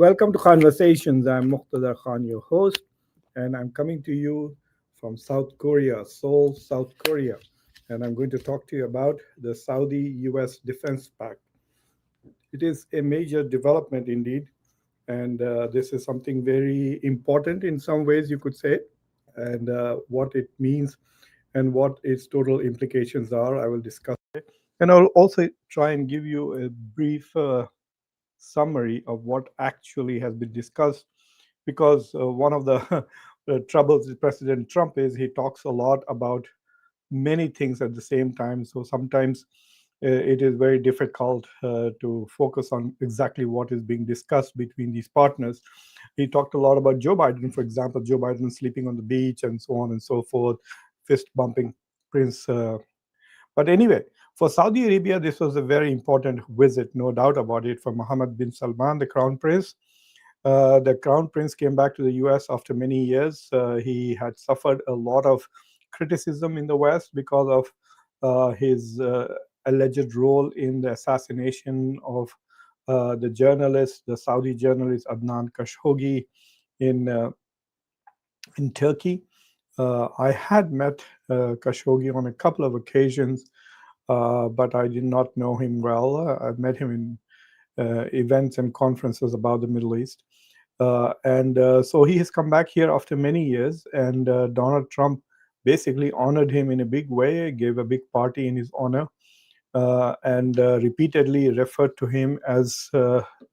Welcome to Conversations. I'm Muqtada Khan, your host, and I'm coming to you from South Korea, Seoul, South Korea. And I'm going to talk to you about the Saudi US Defense Pact. It is a major development indeed, and this is something very important in some ways, you could say, and what it means and what its total implications are, I will discuss. And I'll also try and give you a brief summary of what actually has been discussed because one of the troubles with President Trump is he talks a lot about many things at the same time. So sometimes it is very difficult to focus on exactly what is being discussed between these partners. He talked a lot about Joe Biden, for example, Joe Biden sleeping on the beach and so on and so forth, fist bumping Prince. But anyway, for Saudi Arabia, this was a very important visit, no doubt about it, for Mohammed bin Salman, the crown prince. The crown prince came back to the US after many years. He had suffered a lot of criticism in the West because of his alleged role in the assassination of the journalist, the Saudi journalist Adnan Khashoggi in uh, in Turkey. I had met Khashoggi on a couple of occasions, but I did not know him well. I met him in events and conferences about the Middle East. And so he has come back here after many years, and Donald Trump basically honored him in a big way, gave a big party in his honor, and repeatedly referred to him as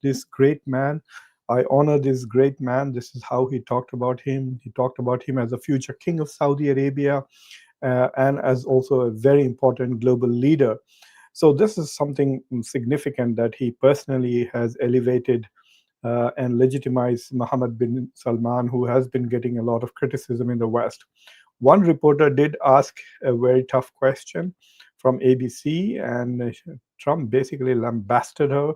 this great man. I honor this great man. This is how he talked about him. He talked about him as a future king of Saudi Arabia and as also a very important global leader. So this is something significant that he personally has elevated and legitimized Mohammed bin Salman, who has been getting a lot of criticism in the West. One reporter did ask a very tough question from ABC, and Trump basically lambasted her,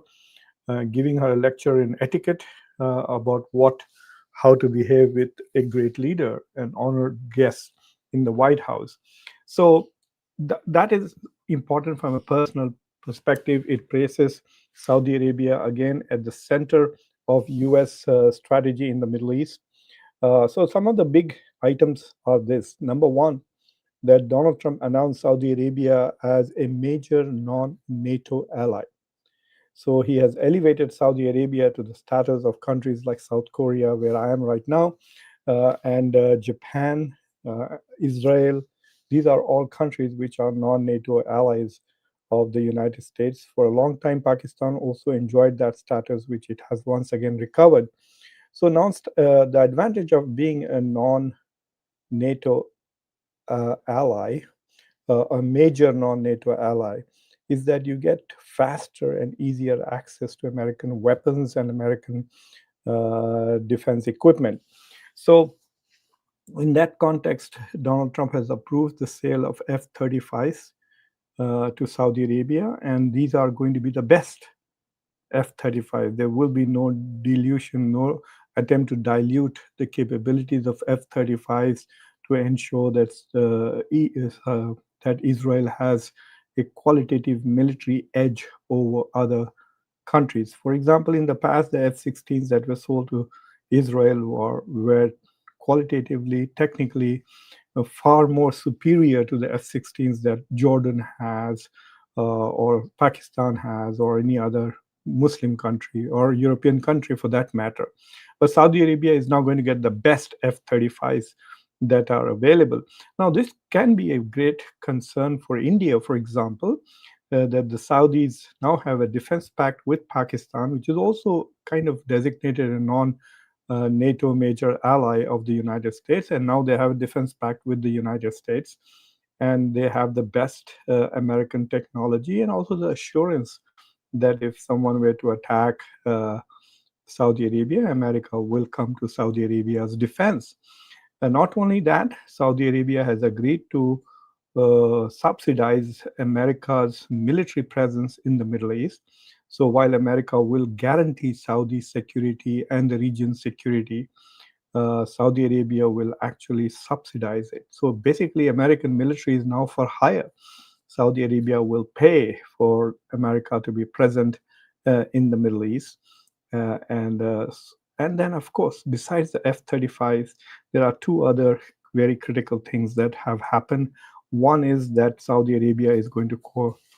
giving her a lecture in etiquette about how to behave with a great leader, an honored guest in the White House. So that is important from a personal perspective. It places Saudi Arabia again at the center of U.S. Strategy in the Middle East. So some of the big items are this. Number one, that Donald Trump announced Saudi Arabia as a major non-NATO ally. So he has elevated Saudi Arabia to the status of countries like South Korea, where I am right now, and Japan, Israel. These are all countries which are non NATO allies of the United States. For a long time, Pakistan also enjoyed that status, which it has once again recovered. So now the advantage of being a non NATO ally, a major non-NATO ally, is that you get faster and easier access to American weapons and American defense equipment. So, in that context, Donald Trump has approved the sale of F-35s to Saudi Arabia, and these are going to be the best F-35. There will be no dilution, no attempt to dilute the capabilities of F-35s to ensure that Israel has a qualitative military edge over other countries. For example, in the past, the F-16s that were sold to Israel were qualitatively, technically, far more superior to the F-16s that Jordan has, or Pakistan has, or any other Muslim country or European country for that matter. But Saudi Arabia is now going to get the best F-35s that are available. Now, this can be a great concern for India, for example, that the Saudis now have a defense pact with Pakistan, which is also kind of designated a non NATO major ally of the United States. And now they have a defense pact with the United States. And they have the best American technology and also the assurance that if someone were to attack Saudi Arabia, America will come to Saudi Arabia's defense. And not only that, Saudi Arabia has agreed to subsidize America's military presence in the Middle East. So while America will guarantee Saudi security and the region's security, Saudi Arabia will actually subsidize it. So basically, American military is now for hire. Saudi Arabia will pay for America to be present in the Middle East. And then, of course, besides the F-35s, there are two other very critical things that have happened. One is that Saudi Arabia is going to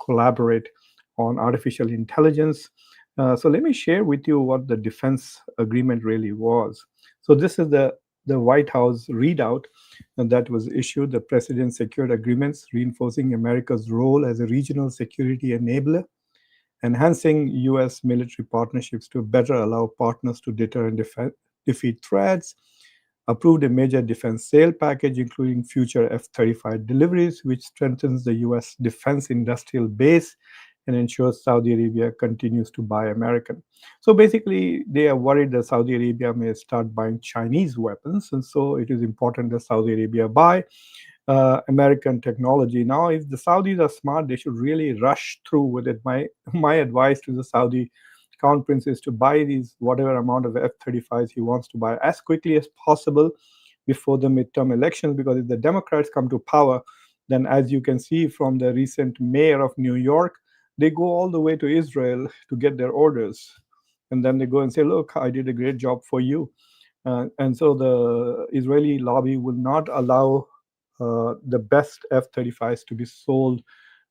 collaborate on artificial intelligence. So let me share with you what the defense agreement really was. So this is the White House readout that was issued. The president secured agreements reinforcing America's role as a regional security enabler, enhancing U.S. military partnerships to better allow partners to deter and defeat threats, approved a major defense sale package, including future F-35 deliveries, which strengthens the U.S. defense industrial base and ensures Saudi Arabia continues to buy American. So basically, they are worried that Saudi Arabia may start buying Chinese weapons, and so it is important that Saudi Arabia buy American technology. Now, if the Saudis are smart, they should really rush through with it. My advice to the Saudi crown prince is to buy these whatever amount of F-35s he wants to buy as quickly as possible before the midterm elections. Because if the Democrats come to power, then as you can see from the recent mayor of New York, they go all the way to Israel to get their orders, and then they go and say, "Look, I did a great job for you." And so the Israeli lobby will not allow the best F-35s to be sold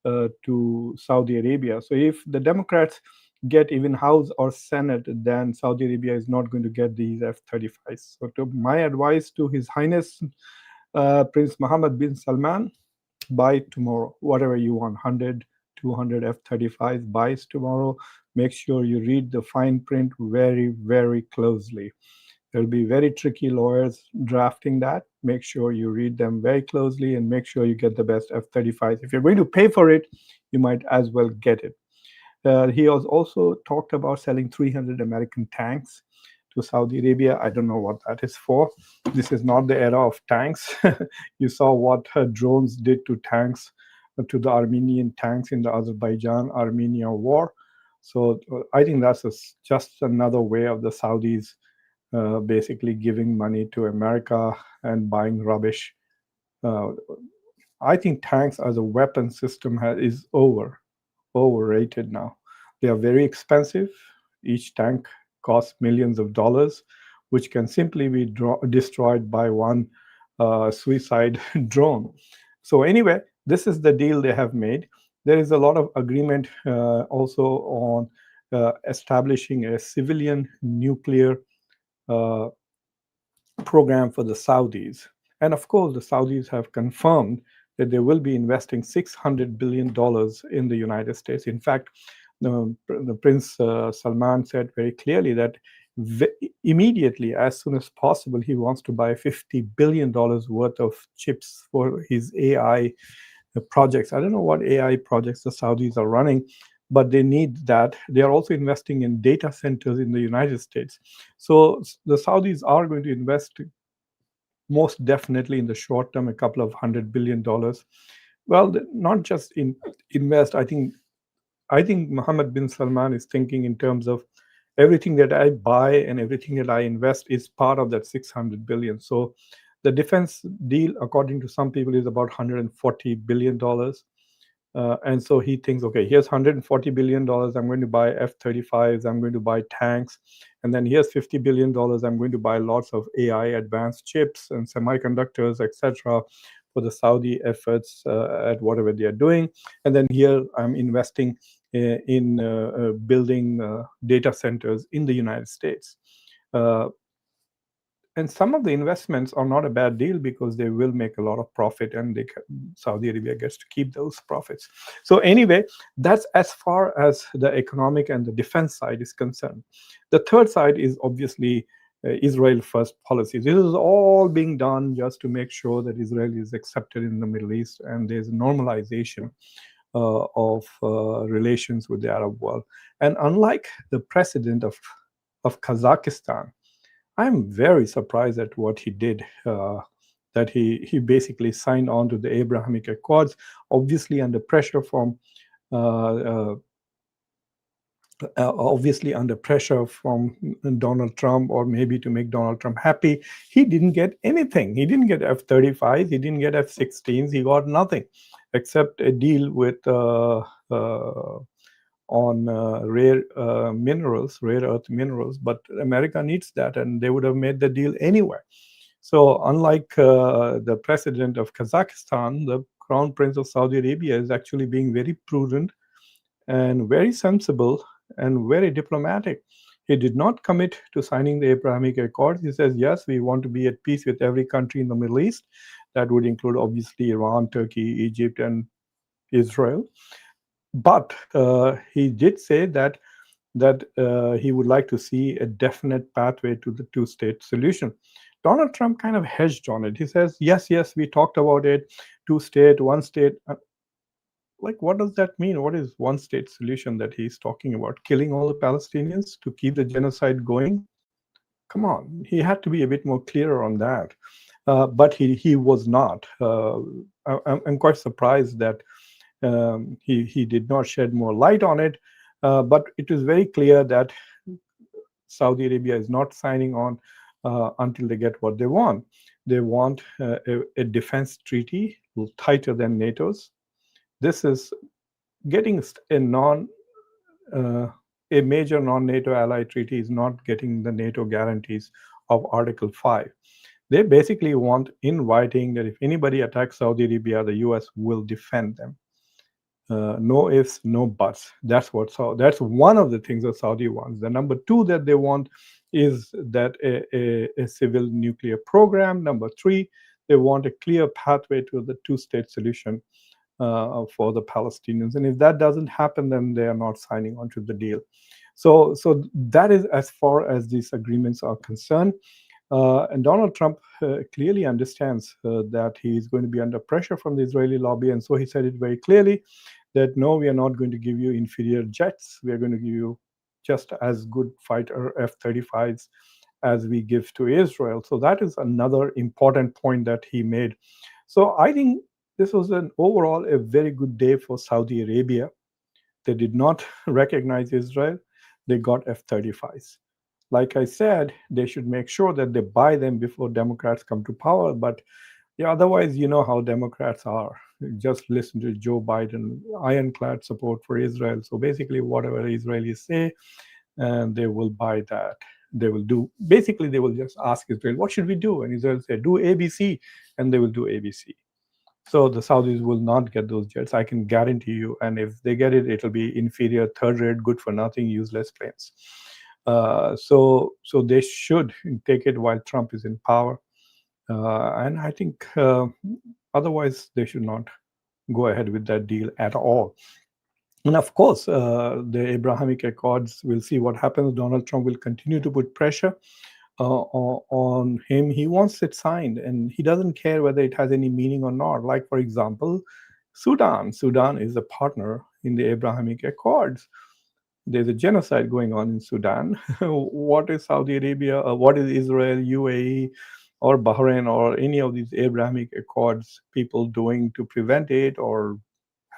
to Saudi Arabia. So if the Democrats get even House or Senate, then Saudi Arabia is not going to get these F-35s. So to my advice to His Highness Prince Mohammed bin Salman, buy tomorrow, whatever you want, 100, 200 F-35s, buys tomorrow. Make sure you read the fine print very, very closely. There'll be very tricky lawyers drafting that. Make sure you read them very closely and make sure you get the best F-35s. If you're going to pay for it, you might as well get it. He has also talked about selling 300 American tanks to Saudi Arabia. I don't know what that is for. This is not the era of tanks. You saw what drones did to tanks, to the Armenian tanks in the Azerbaijan-Armenia war. So I think that's just another way of the Saudis basically giving money to America and buying rubbish. Uh, I think tanks as a weapon system is overrated now. They are very expensive. Each tank costs millions of dollars, which can simply be destroyed by one suicide drone. So anyway, this is the deal they have made. There is a lot of agreement also on establishing a civilian nuclear uh, program for the Saudis. And of course, the Saudis have confirmed that they will be investing $600 billion in the United States. In fact, the Prince Salman said very clearly that immediately, as soon as possible, he wants to buy $50 billion worth of chips for his AI projects. I don't know what AI projects the Saudis are running, but they need that. They are also investing in data centers in the United States. So the Saudis are going to invest most definitely in the short term a couple of $100 billion. Well, not just invest. I think Mohammed bin Salman is thinking in terms of everything that I buy and everything that I invest is part of that 600 billion. So the defense deal, according to some people, is about $140 billion. And so he thinks, okay, here's $140 billion. I'm going to buy F-35s. I'm going to buy tanks. And then here's $50 billion. I'm going to buy lots of AI advanced chips and semiconductors, etc., for the Saudi efforts at whatever they are doing. And then here I'm investing in building data centers in the United States. And some of the investments are not a bad deal because they will make a lot of profit, and Saudi Arabia gets to keep those profits. So anyway, that's as far as the economic and the defense side is concerned. The third side is obviously Israel first policy. This is all being done just to make sure that Israel is accepted in the Middle East and there's normalization of relations with the Arab world. And unlike the president of Kazakhstan, I'm very surprised at what he did. That he basically signed on to the Abrahamic Accords, obviously under pressure from Donald Trump, or maybe to make Donald Trump happy. He didn't get anything. He didn't get F-35s. He didn't get F-16s. He got nothing except a deal with rare minerals, rare earth minerals, but America needs that, and they would have made the deal anyway. So, unlike the president of Kazakhstan, the crown prince of Saudi Arabia is actually being very prudent and very sensible and very diplomatic. He did not commit to signing the Abrahamic Accords. He says, yes, we want to be at peace with every country in the Middle East. That would include, obviously, Iran, Turkey, Egypt, and Israel. But he did say that he would like to see a definite pathway to the two-state solution. Donald Trump kind of hedged on it. He says, yes, yes, we talked about it, two-state, one-state. Like, what does that mean? What is one-state solution that he's talking about? Killing all the Palestinians to keep the genocide going? Come on, he had to be a bit more clearer on that. But he was not. I'm quite surprised that he did not shed more light on it. But it is very clear that Saudi Arabia is not signing on until they get what they want. They want a defense treaty tighter than NATO's. This is getting a uh, a major non-NATO ally treaty is not getting the NATO guarantees of Article 5. They basically want in writing that if anybody attacks Saudi Arabia, the US will defend them. No ifs, no buts. That's one of the things that Saudi wants. The number two that they want is that a civil nuclear program. Number three, they want a clear pathway to the two-state solution for the Palestinians. And if that doesn't happen, then they are not signing on to the deal. So that is as far as these agreements are concerned. And Donald Trump clearly understands that he is going to be under pressure from the Israeli lobby. And so he said it very clearly that no, we are not going to give you inferior jets. We are going to give you just as good fighter F-35s as we give to Israel. So that is another important point that he made. So I think this was an overall a very good day for Saudi Arabia. They did not recognize Israel. They got F-35s. Like I said, they should make sure that they buy them before Democrats come to power. But yeah, otherwise, you know how Democrats are. Just listen to Joe Biden, ironclad support for Israel. So basically, whatever Israelis say, and they will buy that. They will do, basically, they will just ask Israel, what should we do? And Israel say, do ABC, and they will do ABC. So the Saudis will not get those jets. I can guarantee you. And if they get it, it'll be inferior, third-rate, good for nothing, useless planes. So they should take it while Trump is in power. And I think otherwise they should not go ahead with that deal at all. And of course, the Abrahamic Accords, we'll see what happens. Donald Trump will continue to put pressure on him. He wants it signed, and he doesn't care whether it has any meaning or not. Like, for example, Sudan. Sudan is a partner in the Abrahamic Accords. There's a genocide going on in Sudan. What is Saudi Arabia, what is Israel, UAE, or Bahrain, or any of these Abrahamic Accords people doing to prevent it or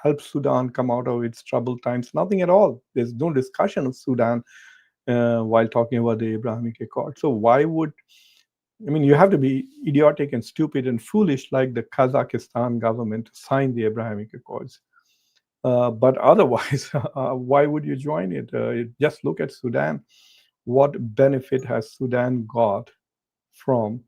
help Sudan come out of its troubled times? Nothing at all. There's no discussion of Sudan while talking about the Abrahamic Accord. So why would, I mean, you have to be idiotic and stupid and foolish like the Kazakhstan government to sign the Abrahamic Accords. But otherwise, why would you join it? Just look at Sudan. What benefit has Sudan got from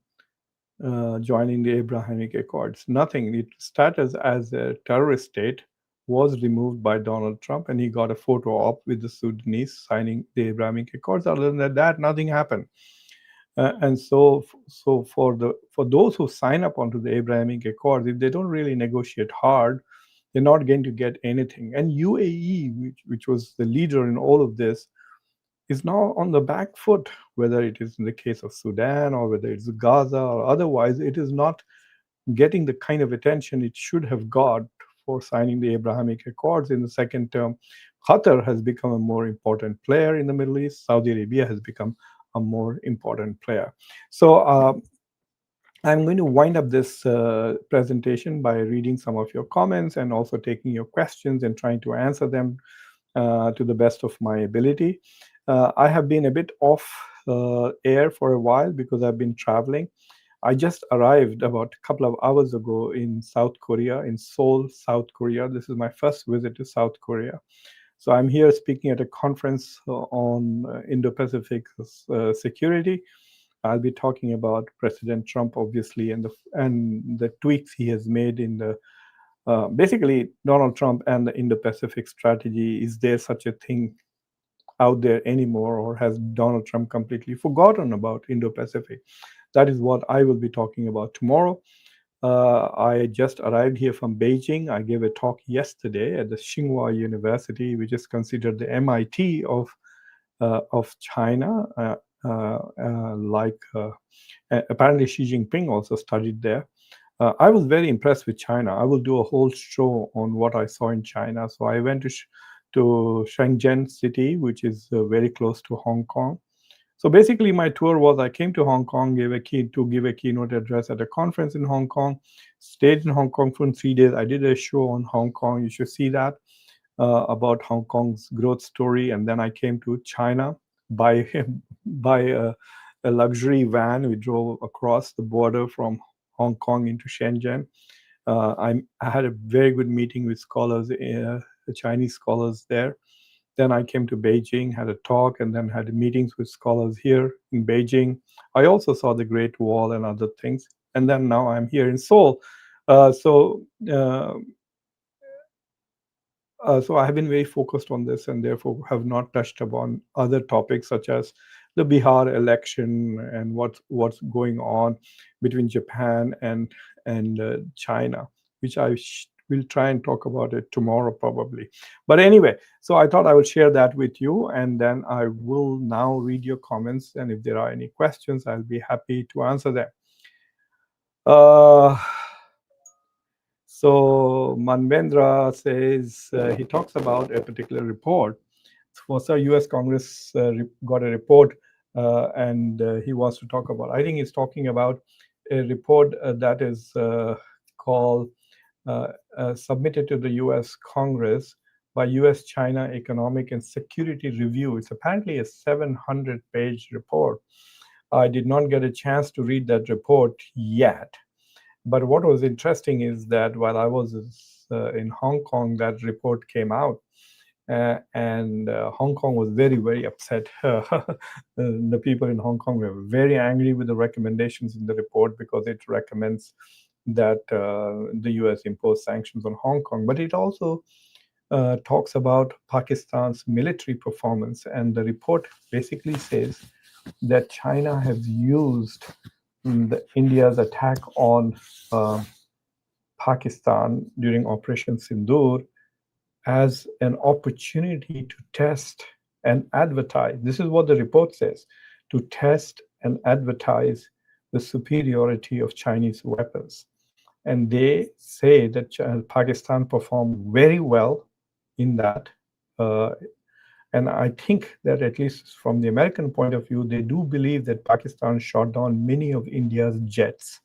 joining the Abrahamic Accords? Nothing. Its status as a terrorist state was removed by Donald Trump, and he got a photo op with the Sudanese signing the Abrahamic Accords. Other than that, nothing happened. And so for those who sign up onto the Abrahamic Accords, if they don't really negotiate hard, they're not going to get anything. And UAE, which was the leader in all of this, is now on the back foot, whether it is in the case of Sudan or whether it's Gaza or otherwise. It is not getting the kind of attention it should have got for signing the Abrahamic Accords in the second term. Qatar has become a more important player in the Middle East. Saudi Arabia has become a more important player. So I'm going to wind up this presentation by reading some of your comments and also taking your questions and trying to answer them to the best of my ability. I have been a bit off air for a while because I've been traveling. I just arrived about a couple of hours ago in South Korea, in Seoul, South Korea. This is my first visit to South Korea. So I'm here speaking at a conference on Indo-Pacific security. I'll be talking about President Trump, obviously, and the tweaks he has made in the basically Donald Trump and the Indo-Pacific strategy. Is there such a thing out there anymore, or has Donald Trump completely forgotten about Indo-Pacific? That is what I will be talking about tomorrow. I just arrived here from Beijing. I gave a talk yesterday at the Tsinghua University, which is considered the MIT of China. Apparently, Xi Jinping also studied there. I was very impressed with China. I will do a whole show on what I saw in China. So I went to Shenzhen city, which is very close to Hong Kong. So basically, my tour was I came to Hong Kong, give a keynote address at a conference in Hong Kong, stayed in Hong Kong for 3 days. I did a show on Hong Kong. You should see that about Hong Kong's growth story. And then I came to China by by a luxury van. We drove across the border from Hong Kong into Shenzhen. I had a very good meeting with scholars, Chinese scholars there. Then I came to Beijing, had a talk, and then had meetings with scholars here in Beijing. I also saw the Great Wall and other things. And then now I'm here in Seoul. Uh, so uh, so I have been very focused on this and therefore have not touched upon other topics such as the Bihar election and what's going on between Japan and China, which will try and talk about it tomorrow probably. But anyway, so I thought I will share that with you, and then I will now read your comments, and if there are any questions, I'll be happy to answer them. Uh, so Manvendra says he talks about a particular report. So U.S. Congress got a report, and he wants to talk about. I think he's talking about a report that is called submitted to the U.S. Congress by U.S.-China Economic and Security Review. It's apparently a 700-page report. I did not get a chance to read that report yet. But what was interesting is that while I was in Hong Kong, that report came out, and Hong Kong was very, very upset. The people in Hong Kong were very angry with the recommendations in the report because it recommends that the US impose sanctions on Hong Kong. But it also talks about Pakistan's military performance. And the report basically says that China has used India's attack on Pakistan during Operation Sindoor as an opportunity to test and advertise. This is what the report says, to test and advertise the superiority of Chinese weapons. And they say that Pakistan performed very well in that. And I think that at least from the American point of view, they do believe that Pakistan shot down many of India's jets.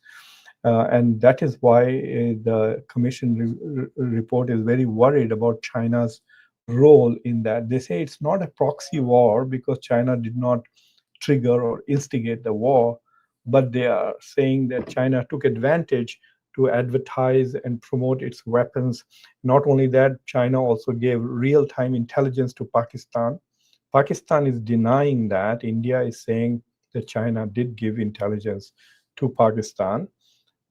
And that is why the commission report is very worried about China's role in that. They say it's not a proxy war because China did not trigger or instigate the war, but they are saying that China took advantage to advertise and promote its weapons. Not only that, China also gave real-time intelligence to Pakistan. Pakistan is denying that. India is saying that China did give intelligence to Pakistan.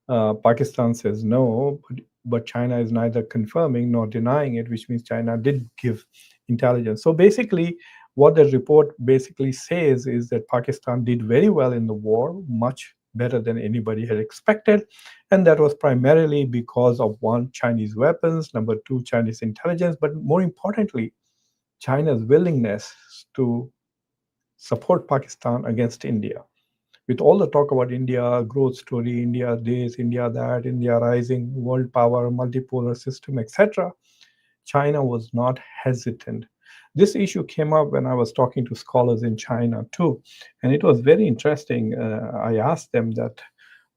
Pakistan says no, but China is neither confirming nor denying it, which means China did give intelligence. So basically, what the report basically says is that Pakistan did very well in the war, much better than anybody had expected. And that was primarily because of one, Chinese weapons, number two, Chinese intelligence, but more importantly, China's willingness to support Pakistan against India. With all the talk about India, growth story, India this, India that, India rising, world power, multipolar system, etc., China was not hesitant. This issue came up when I was talking to scholars in China too, and it was very interesting. I asked them that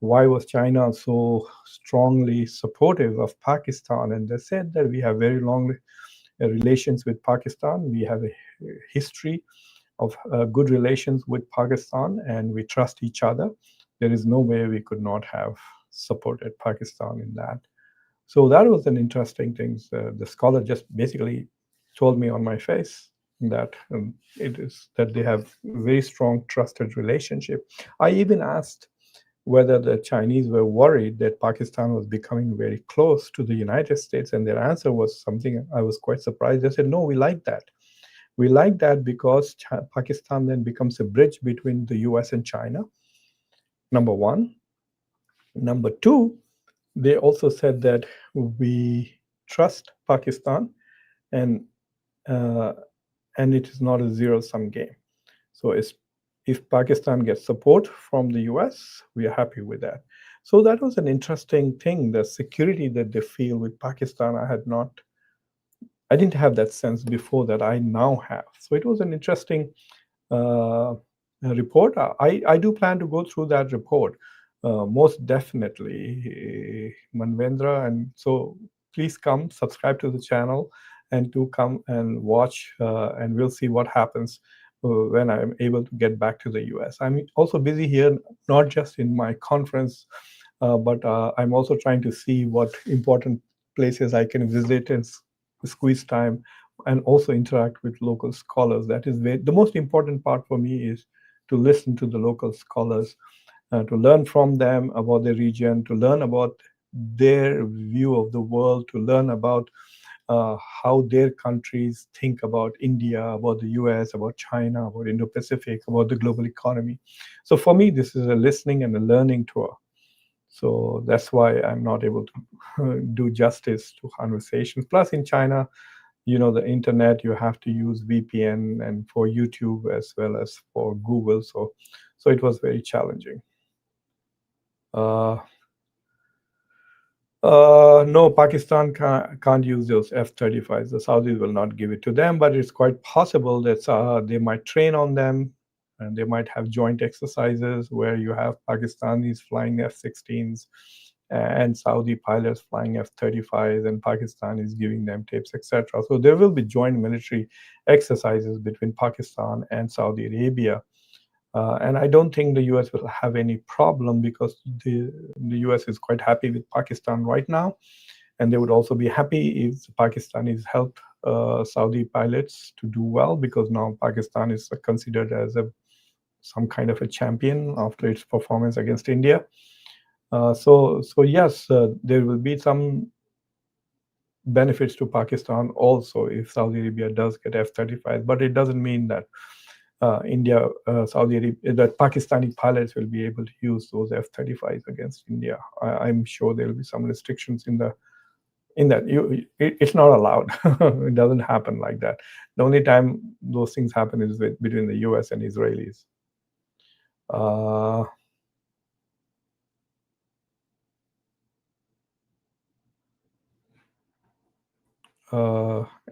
why was China so strongly supportive of Pakistan, and they said that we have very long relations with Pakistan. We have a history of good relations with Pakistan, and we trust each other. There is no way we could not have supported Pakistan in that. So that was an interesting thing. The scholar just basically told me on my face that it is that they have very strong trusted relationship. I even asked whether the Chinese were worried that Pakistan was becoming very close to the United States, and their answer was something I was quite surprised. They said, "No, we like that. We like that because Pakistan then becomes a bridge between the US and China, number one. Number two, they also said that we trust Pakistan, and uh, and it is not a zero-sum game. So if Pakistan gets support from the US, we are happy with that." So that was an interesting thing, the security that they feel with Pakistan. I didn't have that sense before that I now have. So it was an interesting report. I do plan to go through that report, most definitely, Manvendra. And so please come subscribe to the channel and to come and watch, and we'll see what happens when I'm able to get back to the US. I'm also busy here, not just in my conference, but I'm also trying to see what important places I can visit and squeeze time and also interact with local scholars. That is the most important part for me, is to listen to the local scholars, to learn from them about the region, to learn about their view of the world, to learn about how their countries think about India, about the US, about China, about Indo-Pacific, about the global economy. So for me, this is a listening and a learning tour. So that's why I'm not able to do justice to conversations. Plus, in China, the internet, you have to use VPN, and for YouTube as well as for Google. So it was very challenging. uh, no, Pakistan can't use those F-35s. The Saudis will not give it to them, but it's quite possible that they might train on them, and they might have joint exercises where you have Pakistanis flying F-16s and Saudi pilots flying F-35s, and Pakistan is giving them tips, etc. So there will be joint military exercises between Pakistan and Saudi Arabia. And I don't think the US will have any problem, because the US is quite happy with Pakistan right now. And they would also be happy if the Pakistanis help Saudi pilots to do well, because now Pakistan is considered as some kind of a champion after its performance against India. So yes, there will be some benefits to Pakistan also if Saudi Arabia does get F-35, but it doesn't mean that India, Saudi Arabia, that Pakistani pilots will be able to use those F-35s against India. I'm sure there will be some restrictions in that. It's not allowed. It doesn't happen like that. The only time those things happen is between the US and Israelis.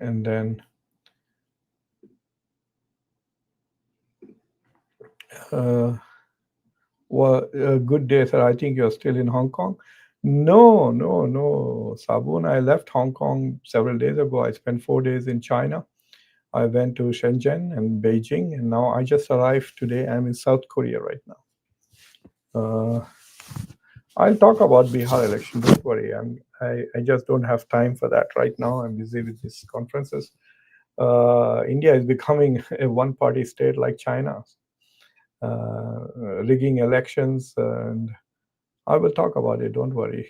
And then well, good day, sir. I think you're still in Hong Kong. No, no, no, Sabun. I left Hong Kong several days ago. I spent 4 days in China. I went to Shenzhen and Beijing, and now I just arrived today. I'm in South Korea right now. I'll talk about Bihar election. Don't worry. I just don't have time for that right now. I'm busy with these conferences. India is becoming a one-party state like China, rigging elections, and I will talk about it. Don't worry.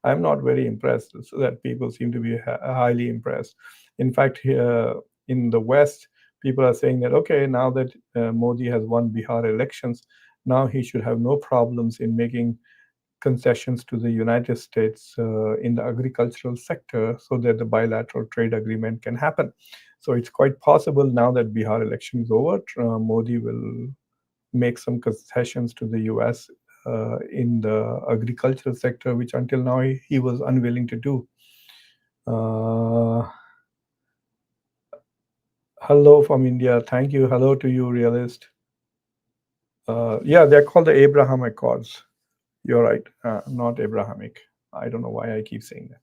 I'm not very impressed. So that people seem to be highly impressed. In fact, here in the West, people are saying that, okay, now that Modi has won Bihar elections, now he should have no problems in making concessions to the United States in the agricultural sector, so that the bilateral trade agreement can happen. So it's quite possible now that Bihar election is over, Modi will make some concessions to the US in the agricultural sector, which until now he was unwilling to do. Hello from India. Thank you. Hello to you, realist. Yeah, they're called the Abraham Accords. You're right. Not Abrahamic. I don't know why I keep saying that.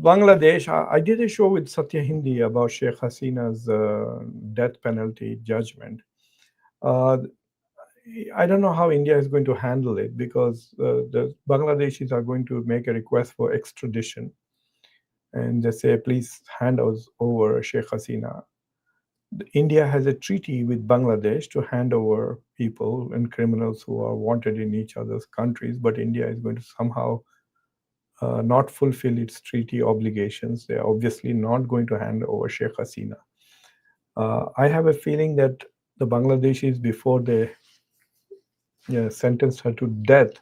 Bangladesh, I did a show with Satya Hindi about Sheikh Hasina's death penalty judgment. I don't know how India is going to handle it, because the Bangladeshis are going to make a request for extradition, and they say, please hand us over Sheikh Hasina. India has a treaty with Bangladesh to hand over people and criminals who are wanted in each other's countries, but India is going to somehow not fulfill its treaty obligations. They are obviously not going to hand over Sheikh Hasina. I have a feeling that the Bangladeshis, before they sentenced her to death,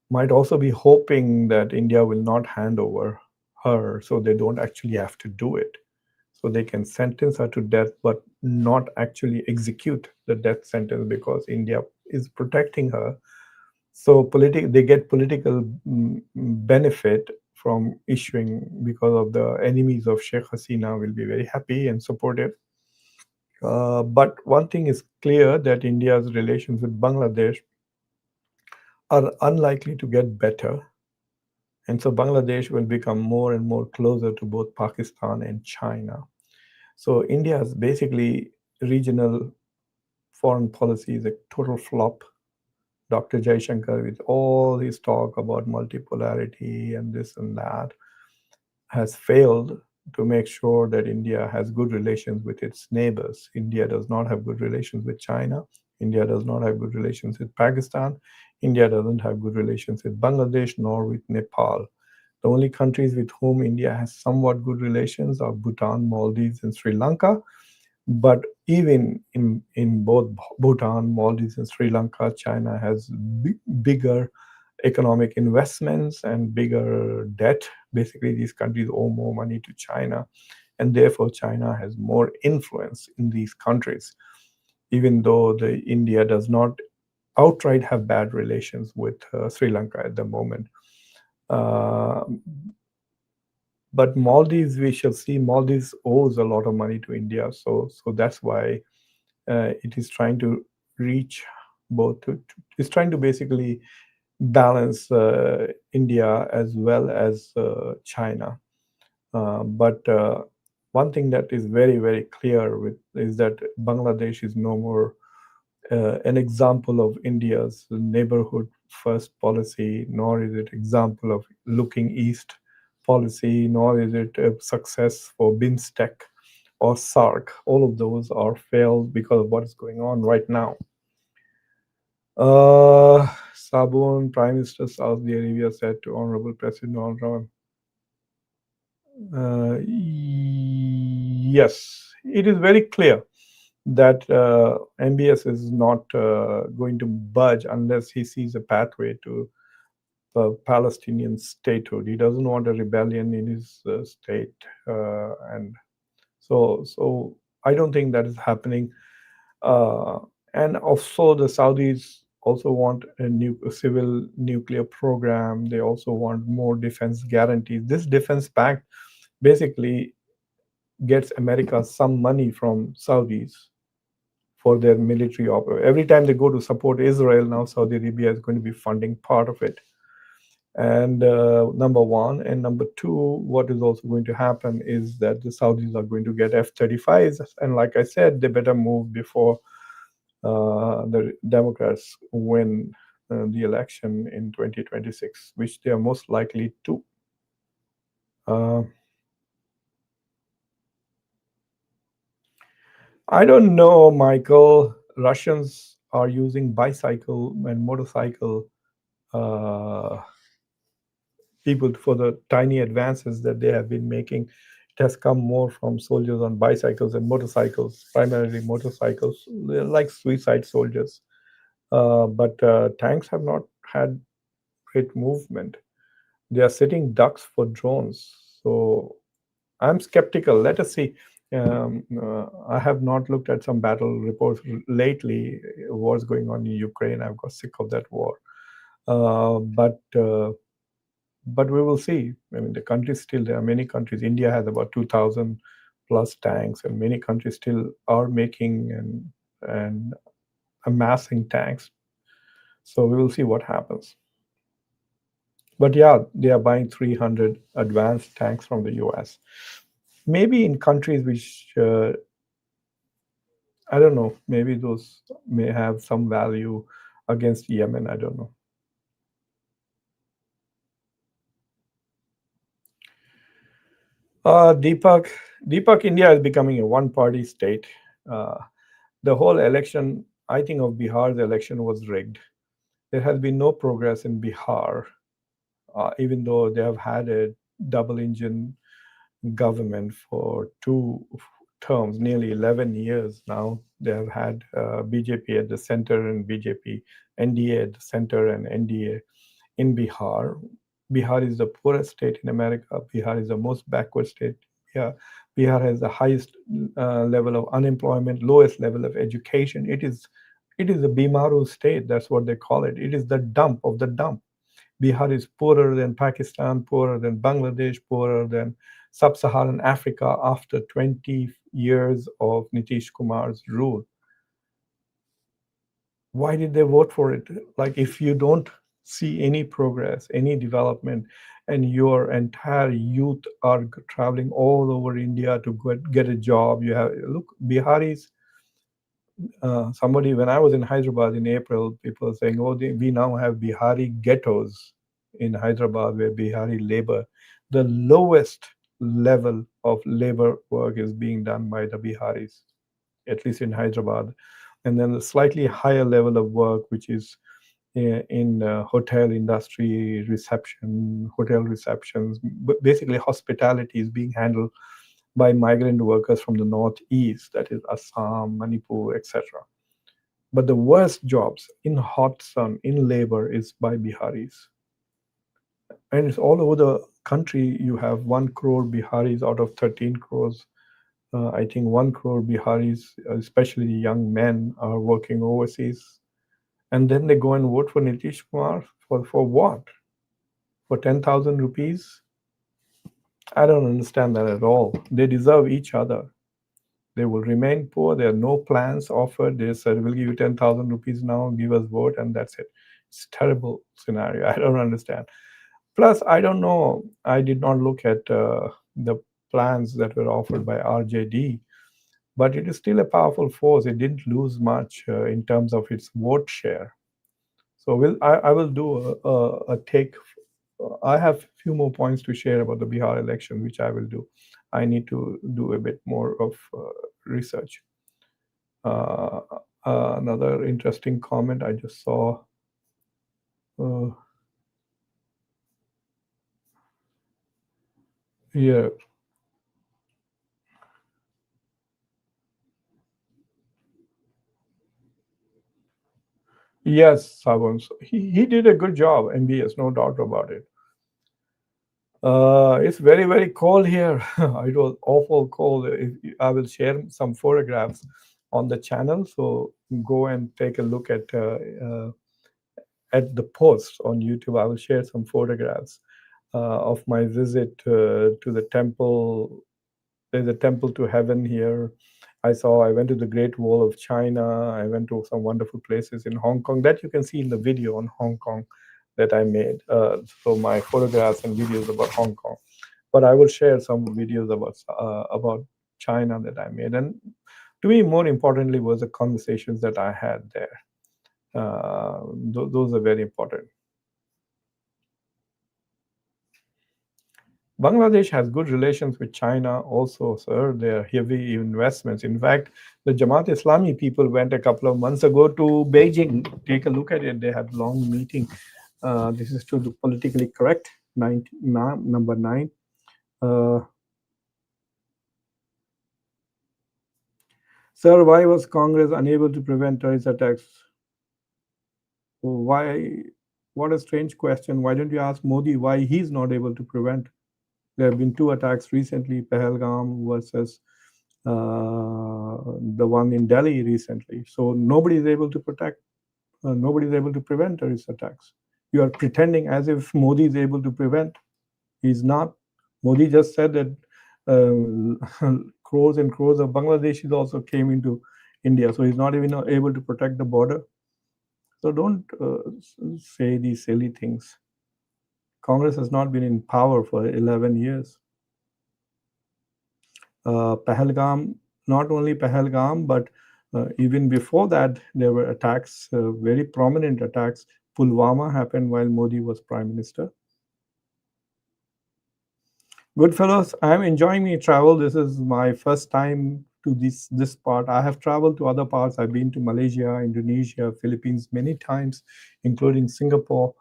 might also be hoping that India will not hand over her, so they don't actually have to do it. So they can sentence her to death, but not actually execute the death sentence, because India is protecting her. So they get political benefit from issuing, because of the enemies of Sheikh Hasina will be very happy and supportive. But one thing is clear, that India's relations with Bangladesh are unlikely to get better. And so Bangladesh will become more and more closer to both Pakistan and China. So India's basically regional foreign policy is a total flop. Dr. Jaishankar, with all his talk about multipolarity and this and that, has failed to make sure that India has good relations with its neighbors. India does not have good relations with China. India does not have good relations with Pakistan. India doesn't have good relations with Bangladesh nor with Nepal. The only countries with whom India has somewhat good relations are Bhutan, Maldives, and Sri Lanka. But even in both Bhutan, Maldives, and Sri Lanka, China has bigger economic investments and bigger debt. Basically, these countries owe more money to China, and therefore China has more influence in these countries, even though the India does not outright have bad relations with Sri Lanka at the moment. Uh, but Maldives, we shall see, Maldives owes a lot of money to India, so that's why it is trying to reach both. It's trying to basically balance India as well as China. But one thing that is very, very clear is that Bangladesh is no more an example of India's neighborhood first policy, nor is it example of looking east policy, nor is it a success for BIMSTEC or SARC. All of those are failed because of what is going on right now. Sabun, Prime Minister Saudi Arabia, said to Honorable President Donald Trump, yes, it is very clear that MBS is not going to budge unless he sees a pathway to Palestinian statehood. He doesn't want a rebellion in his state, and so I don't think that is happening. Uh, and also, the Saudis also want a civil nuclear program. They also want more defense guarantees. This defense pact basically gets America some money from Saudis for their military operation. Every time they go to support Israel, now Saudi Arabia is going to be funding part of it. And number one. And number two, what is also going to happen is that the Saudis are going to get F-35s. And like I said, they better move before the Democrats win the election in 2026, which they are most likely to. Uh, I don't know, Michael. Russians are using bicycle and motorcycle uh, people for the tiny advances that they have been making. It has come more from soldiers on bicycles and motorcycles, primarily motorcycles. They're like suicide soldiers. But tanks have not had great movement. They are sitting ducks for drones. So I'm skeptical. Let us see. I have not looked at some battle reports lately. What's going on in Ukraine? I've got sick of that war. But we will see. I mean, the countries still, there are many countries. India has about 2,000 plus tanks, and many countries still are making and amassing tanks. So we will see what happens. But yeah, they are buying 300 advanced tanks from the US. Maybe in countries which I don't know. Maybe those may have some value against Yemen. I don't know. Deepak, Deepak, India is becoming a one-party state. Uh, the whole election, I think, of Bihar's election was rigged. There has been no progress in Bihar, even though they have had a double-engine government for two terms, nearly 11 years now. They have had BJP at the center and BJP, NDA at the center and NDA in Bihar. Bihar is the poorest state in America. Bihar is the most backward state. Yeah. Bihar has the highest level of unemployment, lowest level of education. It is a Bimaru state. That's what they call it. It is the dump of the dump. Bihar is poorer than Pakistan, poorer than Bangladesh, poorer than sub Saharan Africa after 20 years of Nitish Kumar's rule. Why did they vote for it? Like, if you don't see any progress, any development, and your entire youth are traveling all over India to get a job, you have look, Biharis. Somebody, when I was in Hyderabad in April, people were saying, "Oh, we now have Bihari ghettos in Hyderabad where Bihari labor, the lowest level of labor work is being done by the Biharis, at least in Hyderabad, and then a slightly higher level of work, which is in hotel industry, hotel receptions, but basically hospitality is being handled by migrant workers from the northeast, that is Assam, Manipur, etc. But the worst jobs in hot sun, in labor, is by Biharis. And it's all over the country. You have 1 crore Biharis out of 13 crores. I think 1 crore Biharis, especially young men, are working overseas. And then they go and vote for Nitish Kumar for what? For 10,000 rupees? I don't understand that at all. They deserve each other. They will remain poor. There are no plans offered. They said, we'll give you 10,000 rupees now, give us vote, and that's it. It's a terrible scenario. I don't understand. Plus, I don't know. I did not look at the plans that were offered by RJD, but it is still a powerful force. It didn't lose much in terms of its vote share. So I will do a take. I have few more points to share about the Bihar election, which I will do. I need to do a bit more of research. Uh, Another interesting comment I just saw. Uh, yeah, yes, Savon. So he did a good job, MBS, no doubt about it. It's very, very cold here. It was awful cold. I will share some photographs on the channel, so go and take a look at the post on YouTube. I will share some photographs of my visit to the temple. There's a temple to heaven here. I went to the Great Wall of China. I went to some wonderful places in Hong Kong that you can see in the video on Hong Kong that I made. So my photographs and videos about Hong Kong. But I will share some videos about China that I made. And to me, more importantly, was the conversations that I had there. Those are very important. Bangladesh has good relations with China also, sir. There are heavy investments. In fact, the Jamaat Islami people went a couple of months ago to Beijing. Take a look at it. They had long meeting. This is to the politically correct, number 9. Uh, Sir, why was Congress unable to prevent terrorist attacks? Why? What a strange question. Why don't you ask Modi why he's not able to prevent? There have been 2 attacks recently, Pahalgam versus the one in Delhi recently. So nobody is able to protect, nobody is able to prevent terrorist attacks. You are pretending as if Modi is able to prevent. He's not. Modi just said that crores and crores of Bangladeshis also came into India, so he's not even able to protect the border. So don't say these silly things. Congress has not been in power for 11 years. Pahalgam, not only Pahalgam, but Even before that, there were attacks, very prominent attacks. Pulwama happened while Modi was prime minister. Good fellows, I'm enjoying my travel. This is my first time to this part. I have traveled to other parts. I've been to Malaysia, Indonesia, Philippines many times, including Singapore.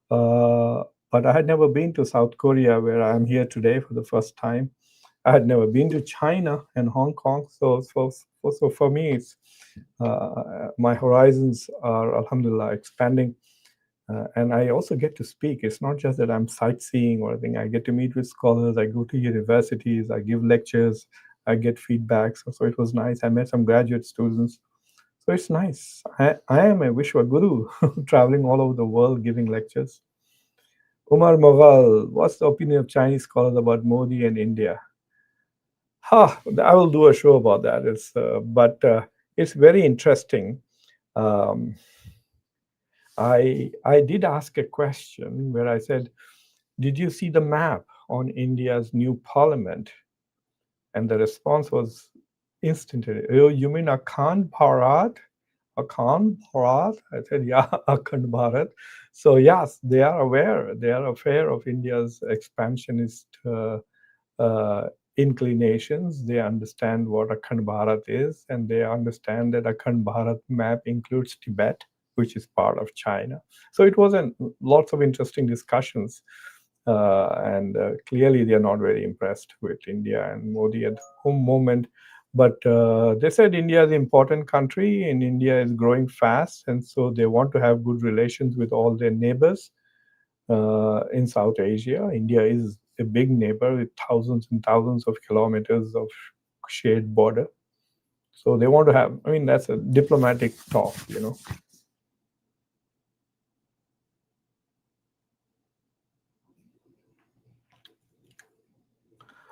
Uh, but I had never been to South Korea, where I am here today for the first time. I had never been to China and Hong Kong. So for me, it's my horizons are, alhamdulillah, expanding. And I also get to speak. It's not just that I'm sightseeing or anything. I get to meet with scholars. I go to universities. I give lectures. I get feedback. So it was nice. I met some graduate students. So it's nice. I am a Vishwa Guru, traveling all over the world giving lectures. Umar Moghal, what's the opinion of Chinese scholars about Modi and India? Ha, I will do a show about that. But it's very interesting. Um, I did ask a question where I said, "Did you see the map on India's new parliament?" And the response was instantaneous. "Oh, you mean Akhand Bharat? Akhand Bharat?" I said, "Yeah, Akhand Bharat." So yes, they are aware. They are aware of India's expansionist uh, inclinations. They understand what Akhand Bharat is, and they understand that Akhand Bharat map includes Tibet, which is part of China. So it was lots of interesting discussions, and clearly they are not very impressed with India and Modi at the home moment. But they said India is an important country, and India is growing fast, and so they want to have good relations with all their neighbors in South Asia. India is a big neighbor with thousands and thousands of kilometers of shared border. So they want to have, I mean, that's a diplomatic talk.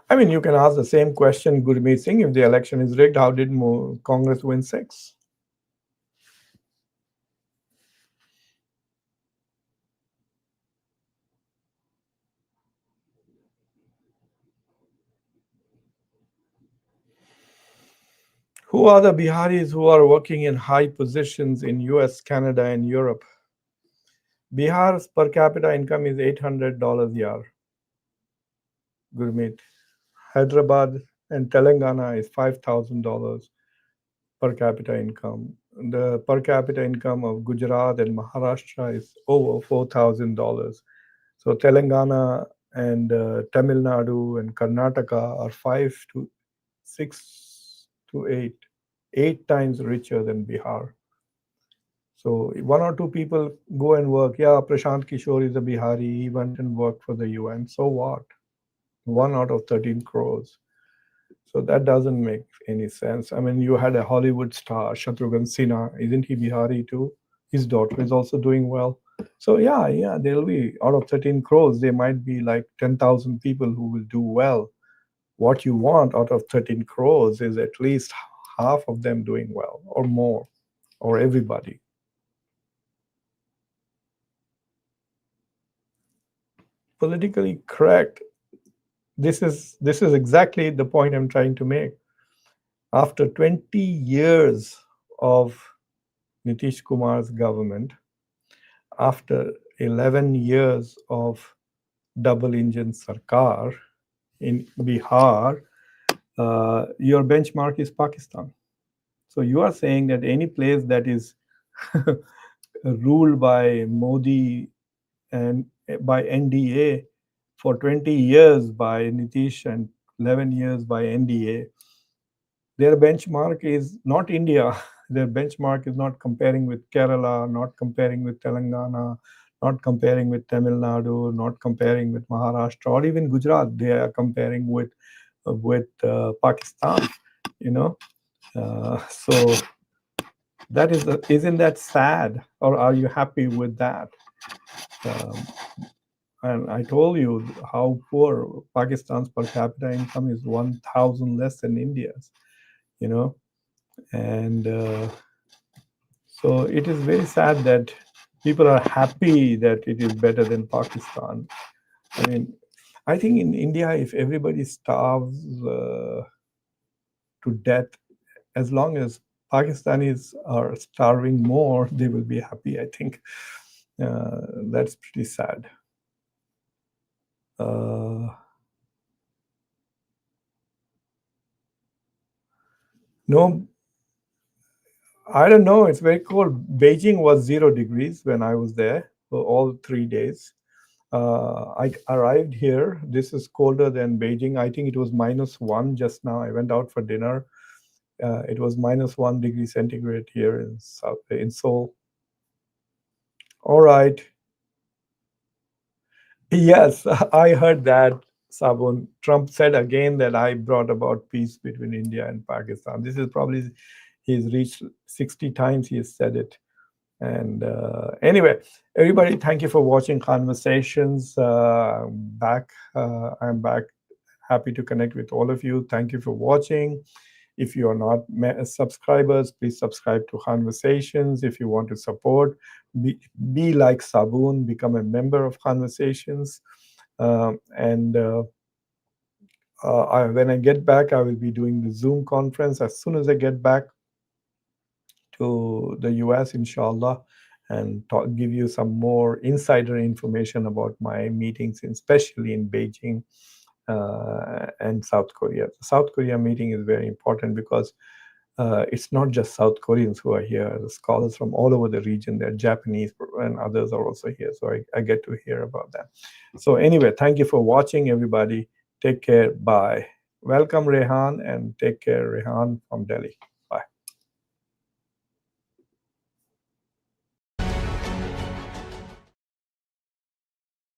I mean, you can ask the same question, Gurmeet Singh, if the election is rigged, how did Congress win six? Who are the Biharis who are working in high positions in US, Canada, and Europe? Bihar's per capita income is $800 a year, Gurmeet. Hyderabad and Telangana is $5,000 per capita income. The per capita income of Gujarat and Maharashtra is over $4,000. So Telangana and Tamil Nadu and Karnataka are 5 to 6 to 8 times richer than Bihar. So one or two people go and work. Yeah, Prashant Kishore is a Bihari. He went and worked for the UN. So what? 1 out of 13 crores. So that doesn't make any sense. I mean, you had a Hollywood star, Shatrughan Sinha. Isn't he Bihari too? His daughter is also doing well. So yeah, there'll be out of 13 crores, there might be like 10,000 people who will do well. What you want out of 13 crores is at least half of them doing well or more, or everybody. Politically correct. This is exactly the point I'm trying to make. After 20 years of Nitish Kumar's government, after 11 years of double engine sarkar in Bihar, your benchmark is Pakistan. So you are saying that any place that is ruled by Modi and by NDA for 20 years by Nitish and 11 years by NDA, their benchmark is not India. Their benchmark is not comparing with Kerala, not comparing with Telangana, not comparing with Tamil Nadu, not comparing with Maharashtra or even Gujarat. They are comparing with Pakistan. You know, so that isn't that sad, or are you happy with that? Um, and I told you how poor Pakistan's per capita income is 1,000 less than India's. You know, and so it is very sad that people are happy that it is better than Pakistan. I mean, I think in India, if everybody starves to death, as long as Pakistanis are starving more, they will be happy, I think. That's pretty sad. Uh, no, I don't know. It's very cold. Beijing was 0 degrees when I was there for all 3 days. I arrived here. This is colder than Beijing. I think it was -1 just now. I went out for dinner. It was -1 degree centigrade here in Seoul. All right. Yes, I heard that, Sabun. Trump said again that I brought about peace between India and Pakistan. This is probably, he's reached 60 times he has said it. And anyway, everybody, thank you for watching Conversations. I'm back. Happy to connect with all of you. Thank you for watching. If you are not subscribers, please subscribe to Conversations. If you want to support, be like Sabun, become a member of Conversations. And when I get back, I will be doing the Zoom conference as soon as I get back to the US, inshallah, and give you some more insider information about my meetings, especially in Beijing and South Korea. The South Korea meeting is very important because it's not just South Koreans who are here. The scholars from all over the region, they're Japanese and others are also here. So I get to hear about them. So anyway, thank you for watching, everybody. Take care. Bye. Welcome, Rehan, and take care, Rehan from Delhi.